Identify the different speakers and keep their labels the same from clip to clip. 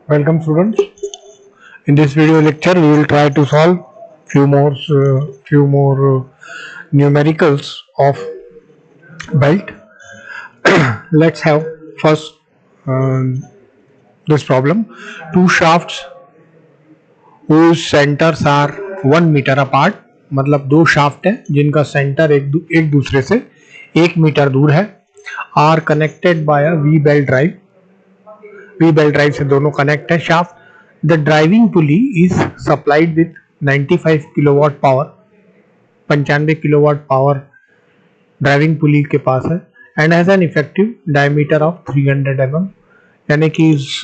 Speaker 1: Welcome students. In this video lecture, we will try to solve few more numericals of belt. Let's have first um, this problem. Two shafts whose centers are 1 metre apart. मतलब दो shaft है जिनका centre एक दूसरे से 1 metre दूर है. Are connected by a V belt drive. V belt drive से दोनों कनेक्ट है shaft. The driving pulley is supplied with 95 kilowatt power. 95 kilowatt power driving pulley के पास है and has an effective diameter of 300 mm. यानी कि इस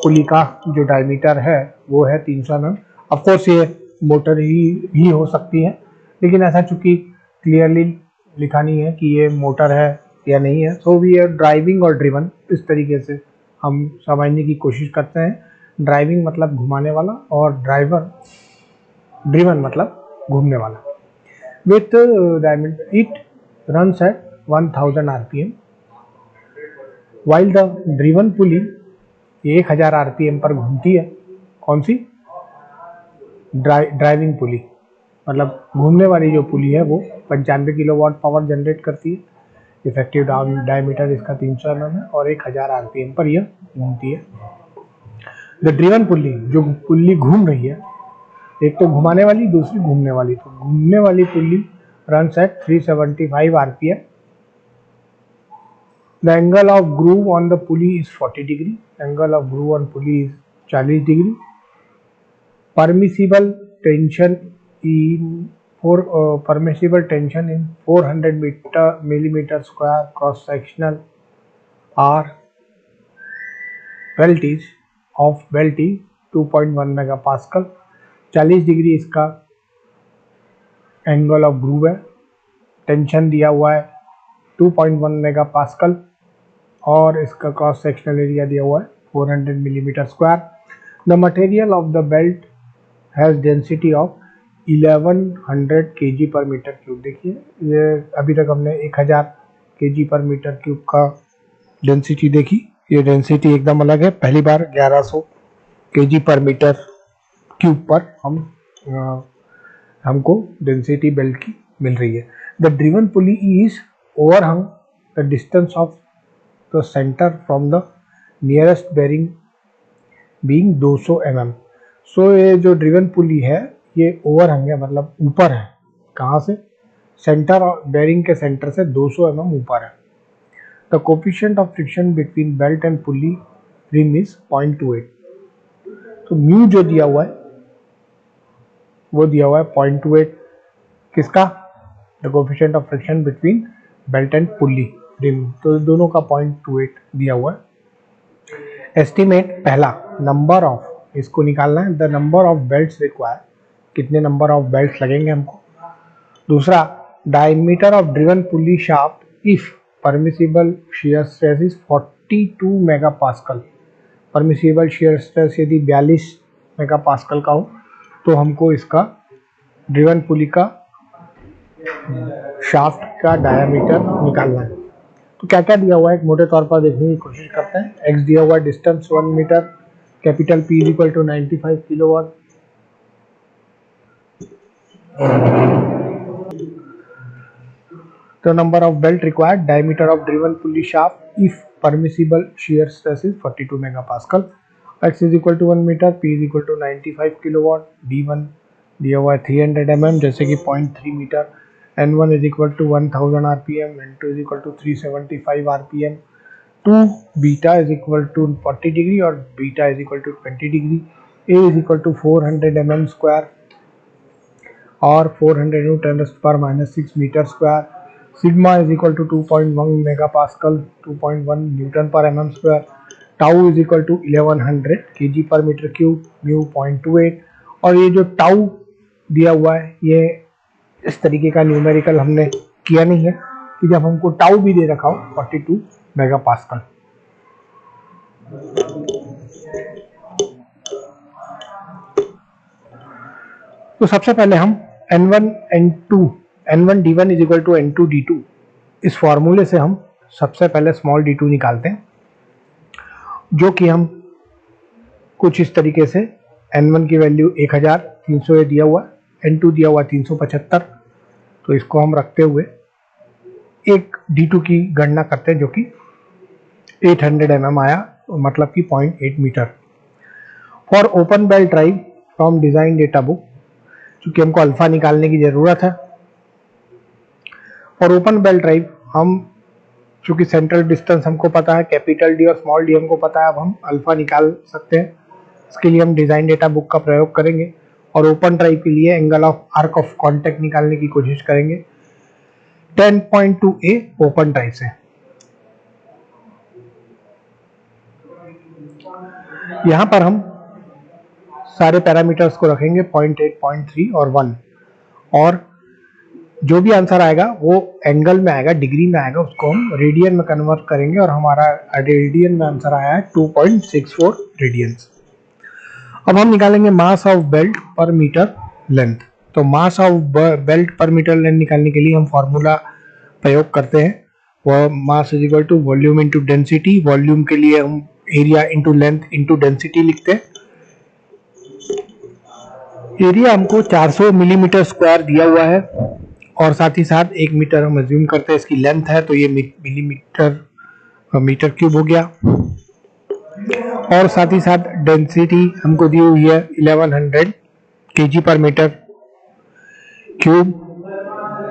Speaker 1: पुली का जो डायमीटर है वो है 300 mm. ऑफ कोर्स ये मोटर ही हो सकती है, लेकिन ऐसा चूंकि क्लियरली लिखा नहीं है कि ये मोटर है या नहीं है, सो वी आर ड्राइविंग और ड्रिवन, इस तरीके से हम समझने की कोशिश करते हैं. ड्राइविंग मतलब घुमाने वाला और ड्रिवन मतलब घूमने वाला. With diameter it runs at 1000 RPM while the driven pulley 1000 RPM पर घूमती है. कौन सी? ड्राइविंग पुली. मतलब घूमने वाली जो पुली है वो 95 किलोवाट पावर जनरेट करती है. इफेक्टिव डायमीटर इसका 300 mm है और 1000 RPM पर यह घूमती है. द ड्रिवन पुल्ली, जो पुल्ली घूम रही है, एक तो घुमाने वाली, दूसरी घूमने वाली. तो घूमने वाली pulley runs at 375 RPM. The angle of groove on the pulley is 40 degree. Angle of groove on pulley is 40 degree. Permissible tension in 400 millimeter square cross sectional R belt is 2.1 megapascal. 40 degree इसका angle of groove है. Tension दिया हुआ है 2.1 megapascal और इसका cross sectional area दिया हुआ है 400 millimetre square. The material of the belt has density of 1100 kg पर मीटर क्यूब. देखिए, ये अभी तक हमने 1000 kg पर मीटर क्यूब का डेंसिटी देखी. ये डेंसिटी एकदम अलग है. पहली बार 1100 kg पर मीटर क्यूब पर हमको डेंसिटी बेल्ट की मिल रही है. The driven pulley is overhung the distance of the centre from the nearest bearing being 200 mm. So ये जो ड्रिवन पुली है ये ओवरहंग है, मतलब ऊपर है. कहाँ से? सेंटर और बेरिंग के सेंटर से 200 mm ऊपर है. The coefficient of friction between belt and pulley rim is 0.28. तो म्यू जो दिया हुआ है वो दिया हुआ है 0.28. किसका? The coefficient of friction between belt and pulley rim. तो दोनों का 0.28 दिया हुआ है. एस्टिमेट पहला, नंबर ऑफ, इसको निकालना है. The number of belts require, कितने नंबर ऑफ बेल्ट्स लगेंगे हमको. दूसरा, diameter of driven pulley shaft if permissible shear stress is 42 megapascal. Permissible shear stress यदि 42 मेगापास्कल का हो तो हमको इसका ड्रिवन पुली का शाफ्ट का डायमीटर निकालना है. तो क्या क्या दिया हुआ है मोटे तौर पर देखने की कोशिश करते हैं. एक्स दिया हुआ है, distance 1 metre, capital P is equal to 95 kilowatt. The number of belt required, diameter of driven pulley shaft if permissible shear stress is 42 megapascal. X is equal to 1 meter, P is equal to 95 kilowatt, D1 दिया हुआ है 300 mm जैसे कि 0.3 metre. N1 is equal to 1000 RPM, N2 is equal to 375 RPM. 2 beta is equal to 40 degree और beta is equal to 20 degree. A is equal to 400 mm square और 400 × 10⁻⁶ metre square. Sigma is equal to 2.1 megapascal, 2.1 newton per mm square. Tau is equal to 1100 kg पर metre cube, mu 0.28. और ये जो tau दिया हुआ है ये इस तरीके का न्यूमेरिकल हमने किया नहीं है कि जब हमको टाउ भी दे रखा हो 42 मेगापास्कल. तो सबसे पहले हम N1 D1 is equal to N2 D2, इस फॉर्मूले से हम सबसे पहले स्मॉल d2 निकालते हैं, जो कि हम कुछ इस तरीके से N1 की वैल्यू 1300 दिया हुआ, N2 दिया हुआ 375। तो इसको हम रखते हुए एक D2 की गणना करते हैं जो कि 800 mm आया, मतलब कि 0.8 metre. For open belt drive from design data book, चूंकि हमको अल्फा निकालने की जरूरत है। फॉर ओपन बेल्ट ड्राइव हम चूंकि सेंट्रल डिस्टेंस हमको पता है, कैपिटल डी और स्मॉल डी हमको पता है, अब हम अल्फा निकाल सकते हैं। इसके लिए हम डिजाइन डेटा बुक का प्रयोग करेंगे और ओपन ड्राइव के लिए angle of arc of contact निकालने की कोशिश करेंगे 10.2 ए ओपन ड्राइव से। यहां पर हम सारे पैरामीटर्स को रखेंगे 0.8, 0.3 और 1, और जो भी आंसर आएगा वो एंगल में आएगा, डिग्री में आएगा, उसको हम रेडियन में कन्वर्ट करेंगे और हमारा रेडियन में आंसर आया है 2.64 रेडियंस। अब हम निकालेंगे mass of belt per metre length. तो mass of belt per metre length निकालने के लिए हम फॉर्मूला प्रयोग करते हैं, वह mass is equal to volume into density. Volume के लिए हम area into length into density लिखते हैं। एरिया हमको 400 मिलीमीटर स्क्वायर दिया हुआ है और साथ ही साथ 1 मीटर हम अज्यूम करते हैं इसकी लेंथ है, तो ये मिलीमीटर मीटर क्यूब हो गया। और साथ ही साथ डेंसिटी हमको दी हुई है 1100 केजी पर मीटर क्यूब।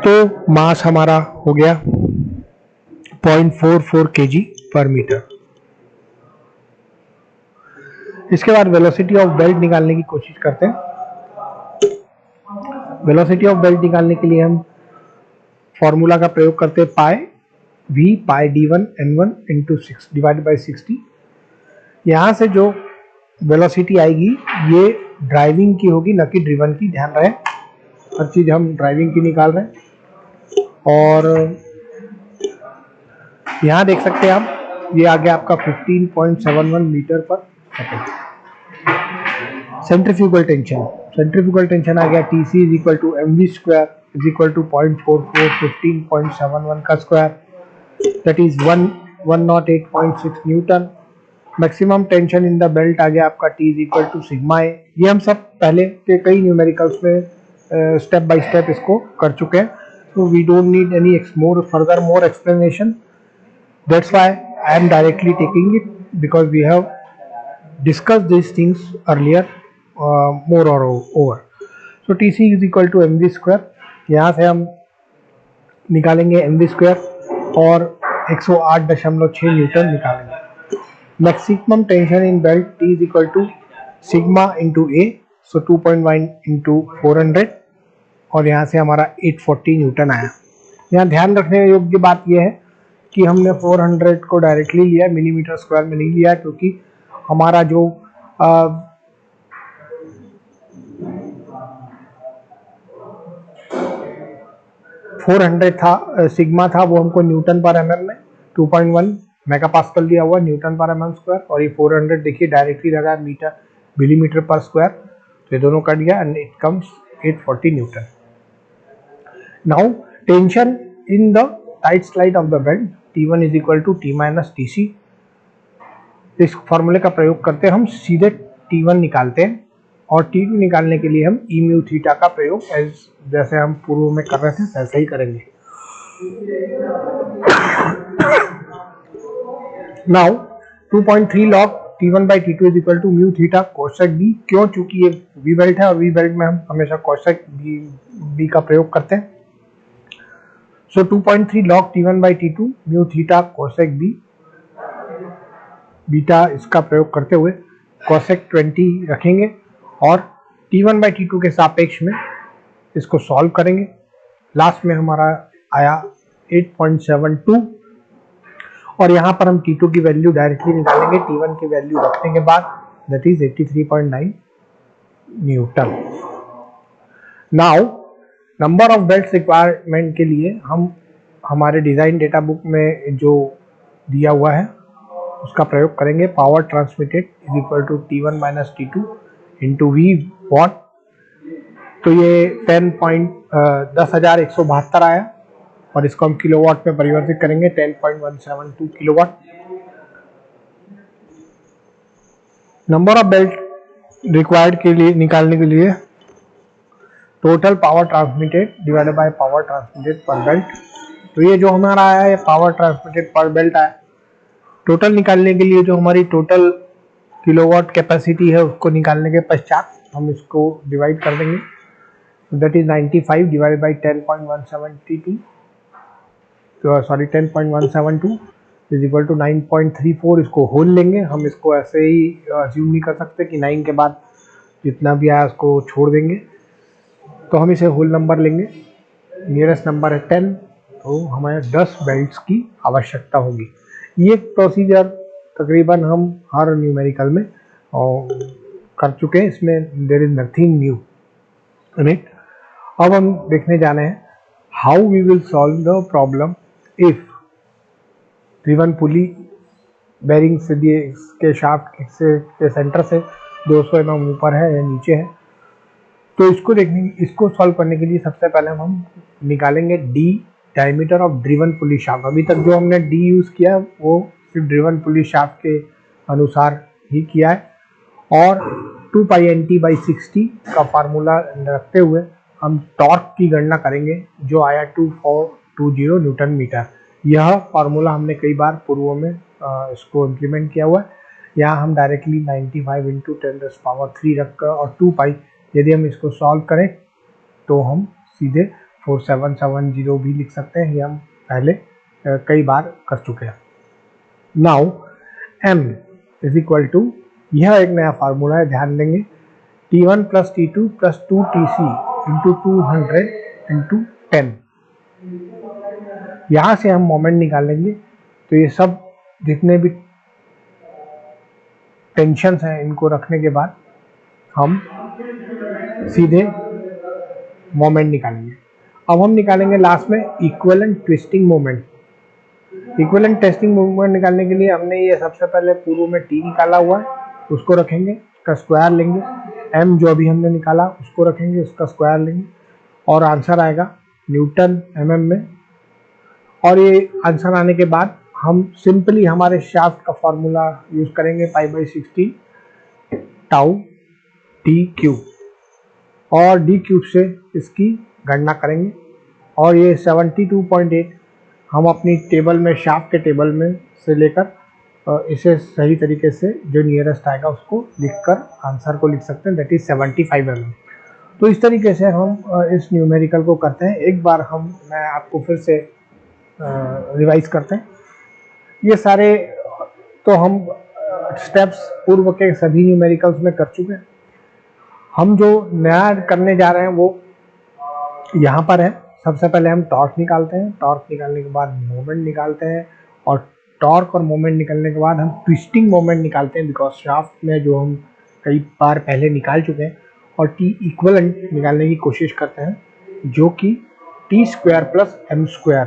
Speaker 1: तो मास हमारा हो गया 0.44 केजी पर मीटर। इसके बाद वेलोसिटी ऑफ बेल्ट निकालने की कोशिश करते हैं। वेलोसिटी ऑफ बेल्ट निकालने के लिए हम फॉर्मूला का प्रयोग करते हैं पाई v pi d1 n1 into 6 divide by 60। यहाँ से जो वेलोसिटी आएगी ये ड्राइविंग की होगी, न कि ड्रिवन की। ध्यान रहे हर चीज हम ड्राइविंग की निकाल रहे हैं। और यहाँ देख सकते हैं आप, ये आ गया आपका 15.71 मीटर पर second. Centrifugal tension, centrifugal tension आ गया TC is equal to mv square is equal to 0.44 15.71 का square, that is 108.6 newton. Maximum tension in the belt आ गया आपका T is equal to sigma A. ये हम सब पहले के कई न्यूमेरिकल्स में स्टेप बाय स्टेप इसको कर चुके हैं, so we don't need any more explanation. That's why I am directly taking it because we have discussed these things earlier more or over. So TC is equal to mv square, यहाँ से हम निकालेंगे mv square और 108.6 Newton निकालेंगे। Maximum tension in belt T is equal to sigma into A, so 2.1 into 400 और यहाँ से हमारा 840 न्यूटन आया। यहाँ ध्यान रखने योग्य बात यह है कि हमने 400 को डायरेक्टली लिया, मिलीमीटर स्क्वायर में नहीं लिया, क्योंकि हमारा जो 400 था सिग्मा था वो हमको न्यूटन पर mm में 2.1 मेगापास्कल दिया हुआ न्यूटन पर mm स्क्वायर, और ये 400 देखिए डायरेक्टली लगा मीटर मिलीमीटर पर स्क्वायर, तो ये दोनों कट गया and it comes 840 newton. Now tension in the tight slide of the belt T1 is equal to T minus TC। इस फॉर्मूले का प्रयोग करते हैं हम सीधे T1 निकालते हैं और T2 निकालने के लिए हम ई म्यू थीटा का प्रयोग जैसे हम पूर्व में कर रहे थे वैसे ही करेंगे। Now 2.3 log T1 by T2 is equal to mu theta cosec B। क्यों? चूंकि ये V बेल्ट है और V बेल्ट में हम हमेशा कोसेक B का प्रयोग करते हैं। सो 2.3 log T1 by T2 mu theta cosec B, beta इसका प्रयोग करते हुए कोसेक 20 रखेंगे और T1 by T2 के सापेक्ष में इसको सॉल्व करेंगे। लास्ट में हमारा आया 8.72 और यहाँ पर हम T2 की वैल्यू डायरेक्टली निकालेंगे T1 की वैल्यू रखने के बाद, that is 83.9 Newton. Now number of belt requirement के लिए हम हमारे डिजाइन डेटा बुक में जो दिया हुआ है उसका प्रयोग करेंगे। Power transmitted is equal to T1 minus T2 into V watt, तो ये 10,172 आया और इसको हम किलोवाट में परिवर्तित करेंगे 10.172 kilowatt. Number of belt required के लिए निकालने के लिए total power transmitted divided by power transmitted पर बेल्ट। तो ये जो हमारा आया है पावर ट्रांसमिटेड पर बेल्ट आया। टोटल निकालने के लिए जो हमारी टोटल किलोवाट कैपेसिटी है उसको निकालने के पश्चात हम इसको डिवाइड कर देंगे। That is 95 divided by 10.172 sorry 10.172 is equal to 9.34। इसको होल लेंगे, हम इसको ऐसे ही अज्यूम नहीं कर सकते कि 9 के बाद जितना भी आया उसको छोड़ देंगे, तो हम इसे होल नंबर लेंगे। नियरेस्ट नंबर है 10, तो हमें 10 बेल्ट्स की आवश्यकता होगी। ये प्रोसीजर तकरीबन हम हर न्यूमेरिकल में कर चुके हैं, इसमें there is nothing new in it. अब हम देखने जाने हैं how we will solve the problem if driven pulley bearing से के शाफ्ट के सेंटर से 200 mm ऊपर है या नीचे है। तो इसको सॉल्व करने के लिए सबसे पहले हम निकालेंगे D diameter of driven pulley shaft. अभी तक जो हमने डी यूज किया है वो सिर्फ ड्रिवन पुली शाफ्ट के अनुसार ही किया है, और 2 पाई NT/60 का फार्मूला रखते हुए हम टॉर्क की गणना करेंगे जो आया 2420 न्यूटन मीटर। यह फार्मूला हमने कई बार पूर्व में इसको इम्प्लीमेंट किया हुआ है। यहाँ हम डायरेक्टली 95 × 10⁻³ रखकर और 2 पाई यदि हम इसको सॉल्व करें तो हम सीधे 4770 भी लिख सकते हैं। ये हम पहले कई बार कर चुके हैं। Now m is equal to, यह एक नया फार्मूला है, ध्यान देंगे, T1 + T2 + 2TC × 200 × 10। यहाँ से हम मोमेंट निकालेंगे। तो ये सब जितने भी टेंशन्स हैं इनको रखने के बाद हम सीधे मोमेंट निकालेंगे। अब हम निकालेंगे लास्ट में equivalent twisting moment. Equivalent twisting moment निकालने के लिए हमने ये सबसे पहले पूर्व में T निकाला हुआ है, उसको रखेंगे, उसका स्क्वायर लेंगे। M जो अभी हमने निकाला उसको रखेंगे, उसका स्क्वायर लेंगे, और आंसर आएगा न्यूटन mm में। और ये आंसर आने के बाद हम सिंपली हमारे शाफ्ट का फॉर्मूला यूज करेंगे π/16 टाउ d³ और d³ से इसकी गणना करेंगे। और ये 72.8 हम अपनी टेबल में, शाफ्ट के टेबल में से लेकर इसे सही तरीके से जो नियरेस्ट आएगा उसको लिखकर आंसर को लिख सकते हैं, दैट इज 75 mm। तो इस तरीके से हम इस न्यूमेरिकल को करते हैं। एक बार मैं आपको फिर से रिवाइज करते हैं। ये सारे तो हम स्टेप्स पूर्व के सभी न्यूमेरिकल्स में कर चुके हैं। हम जो नया करने जा रहे हैं वो यहाँ पर है। सबसे पहले हम टॉर्क निकालते हैं, टॉर्क निकालने के बाद मोमेंट निकालते हैं, और टॉर्क और मोमेंट निकालने के बाद हम ट्विस्टिंग मोमेंट निकालते हैं, बिकॉज शाफ्ट में जो हम कई बार पहले निकाल चुके हैं। और T इक्वलेंट निकालने की कोशिश करते हैं जो कि T² + m²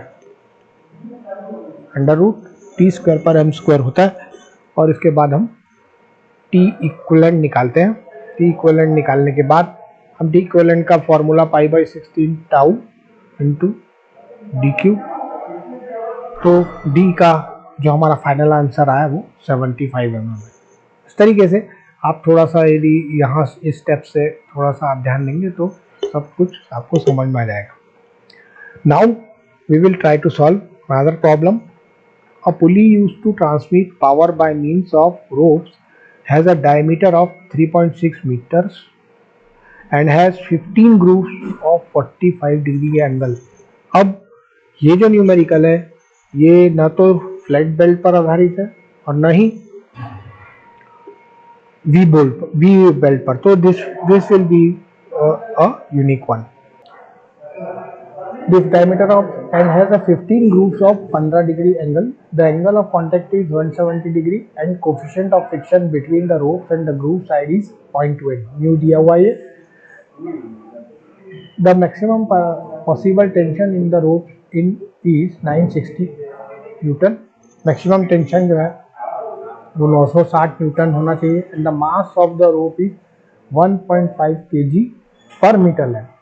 Speaker 1: √T² / m² होता है। और इसके बाद हम T इक्वलेंट निकालते हैं। T इक्वलेंट निकालने के बाद हम T इक्वलेंट का फॉर्मूला π/16 टाउ × d³। तो D का जो हमारा फाइनल आंसर आया वो 75 mm है। इस तरीके से आप थोड़ा सा यदि यहाँ इस स्टेप से थोड़ा सा आप ध्यान देंगे तो सब कुछ आपको समझ में आ जाएगा। Now we will try to solve another problem. A pulley used to transmit power by means of ropes has a diameter of 3.6 meters and has 15 grooves of 45 degree angle। अब ये जो न्यूमेरिकल है ये न तो फ्लैट बेल्ट पर आधारित है और न ही वी बेल्ट पर, तो this will be a unique one. This diameter of and has a 15 grooves of 15 degree angle. The angle of contact is 170 degree and coefficient of friction between the ropes and the groove side is 0.2. Mu दिया हुआ है। The maximum possible tension in the rope is 960 Newton. Maximum tension जो है वो 960 Newton होना चाहिए। And the mass of the rope is 1.5 kg per meter length.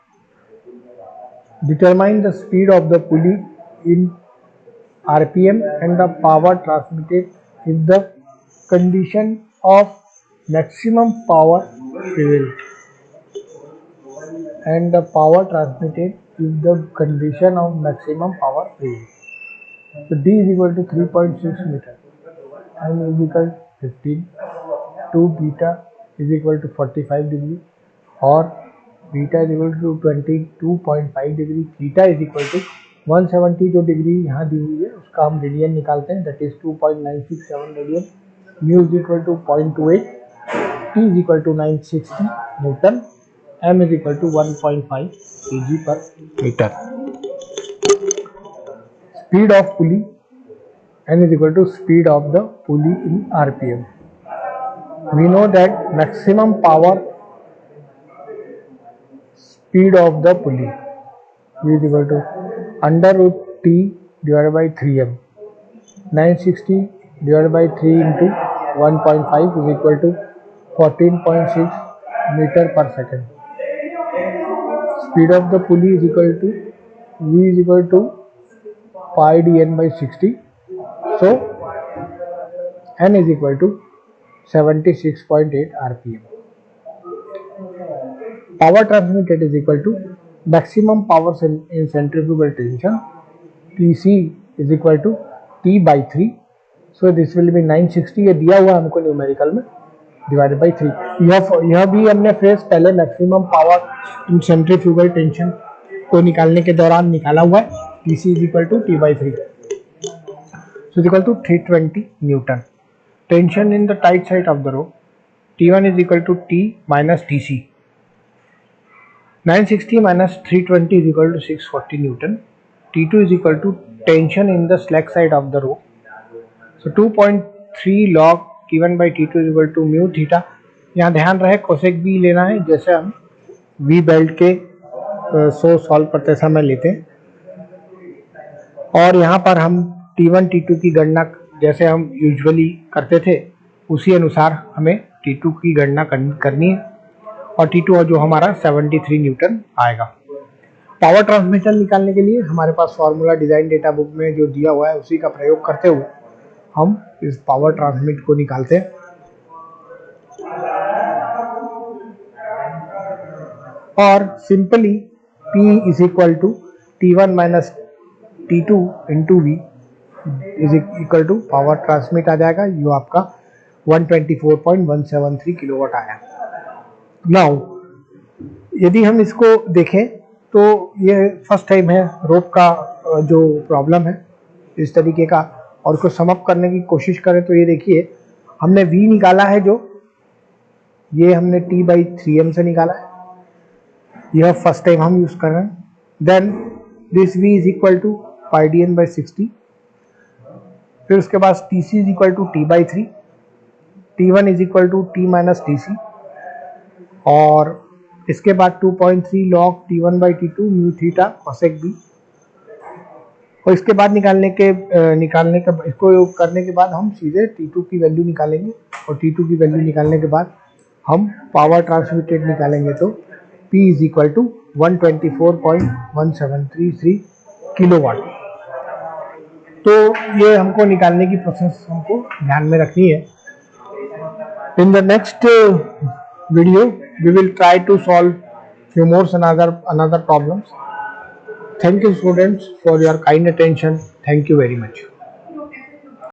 Speaker 1: Determine the speed of the pulley in RPM and the power transmitted if the condition of maximum power prevailed and the power transmitted if the condition of maximum power prevails. So D is equal to 3.6 meter, M is equal to 15, 2 beta is equal to 45 degree, और beta is equal to 22.5 degree, theta is equal to 170 जो degree यहाँ दी हुई है उसका हम radian निकालते हैं, that is 2.967 radian, mu is equal to 0.28, T is equal to 960 newton, m is equal to 1.5 kg पर metre. Speed of pulley, n is equal to speed of the pulley in rpm. We know that maximum power speed of the pulley V is equal to under root t divided by 3m. 960 divided by 3 into 1.5 is equal to 14.6 meter per second. Speed of the pulley is equal to V is equal to pi dn by 60. So n is equal to 76.8 rpm. Power transmitted is equal to maximum power in centrifugal tension, Tc is equal to T by 3. So this will be 960, ये दिया हुआ हमको numerical में, divided by 3. यह भी हमने face पहले maximum power in centrifugal tension को निकालने के दौरान निकाला हुआ है, Tc is equal to T by 3. So is equal to 320 Newton. Tension in the tight side of the rope, T1 is equal to T minus Tc. 960 minus 320 is equal to 640 Newton. T2 is equal to tension in the slack side of the rope. So 2.3 log T1 by T2 is equal to mu theta. यहाँ ध्यान रहे cosec भी लेना है जैसे हम V belt के सो solve करते समय लेते हैं, और यहाँ पर हम T1 T2 की गणना जैसे हम यूजुअली करते थे उसी अनुसार हमें T2 की गणना करनी है, और T2 जो हमारा 73 न्यूटन आएगा. पावर ट्रांसमिशन निकालने के लिए हमारे पास फॉर्मूला डिज़ाइन डेटा बुक में जो दिया हुआ है उसी का प्रयोग करते हुए हम इस पावर ट्रांसमिट को निकालते हैं. और simply P is equal to T1 minus T2 into V is equal to power transmit आ जाएगा. ये आपका 124.173 किलोवाट आया. नाउ यदि हम इसको देखें तो ये फर्स्ट टाइम है रोप का जो प्रॉब्लम है इस तरीके का, और उसको सम अप करने की कोशिश करें तो ये देखिए हमने V निकाला है, जो ये हमने T by 3m से निकाला है, यह फर्स्ट टाइम हम यूज कर रहे हैं. Then this V is equal to pi dn by 60. फिर उसके बाद Tc is equal to T by 3, T1 is equal to T minus Tc, और इसके बाद 2.3 log T1 by T2 mu theta cosec B. और इसके बाद इसको करने के बाद हम सीधे T2 की वैल्यू निकालेंगे, और T2 की वैल्यू निकालने के बाद हम पावर ट्रांसमिटेड निकालेंगे तो P is equal to 124.1733 kilowatt. तो ये हमको निकालने की प्रोसेस हमको ध्यान में रखनी है. In the next video we will try to solve few more another problems. Thank you students for your kind attention. Thank you very much.